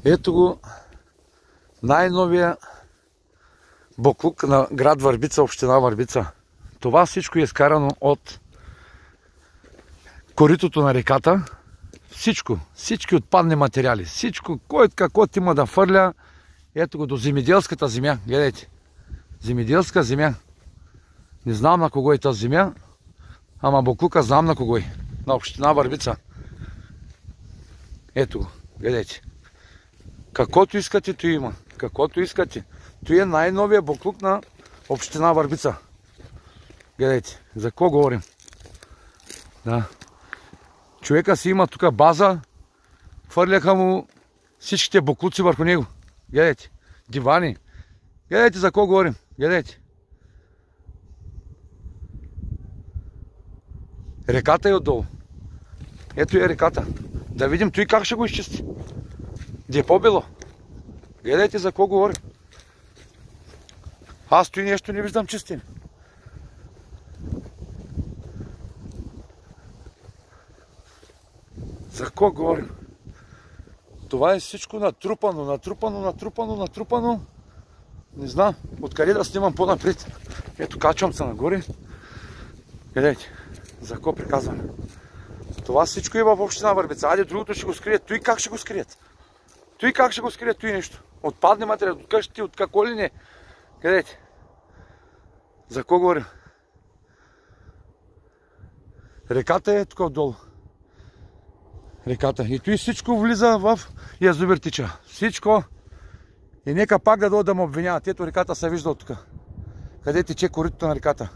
Ето го най-новия боклук на град Върбица, община Върбица. Това всичко е изкарано от коритото на реката. Всички отпадни материали, всичко, кой какво има да фърля. Ето го до земеделската земя. Гледайте. Земеделска земя. Не знам на кого е тази земя, ама боклука знам на кого е. На община Върбица. Ето го. Гледайте. Каквото искате, то има. Каквото искате. То е най-новия боклук на община Върбица. Гледайте. За какво говорим? Да. Човека си има тук база. Хвърляха му всичките боклуци върху него. Гледайте. Дивани. Гледайте за какво говорим. Гледайте. Реката е отдолу. Ето е реката. Да видим той как ще го изчисти. Де е по-бело. Гледайте за какво говорим. Аз той нещо не виждам чистим. За какво говорим? Това е всичко натрупано. Не знам откъде да снимам по-напред. Ето качвам се нагоре. Гледайте, за какво приказваме. Това всичко е в община Върбица. Айде другото ще го скрият. Той как ще го скрият? Той нещо? Отпадне материал, от къщите, от какво ли не. Гледайте. За какво говорим? Реката е тук отдолу. Реката. И той всичко влиза в язовир Тича. Всичко. И нека пак да дойдат да ме обвиняват. Ето реката се вижда от тук. Къде тече коритото на реката.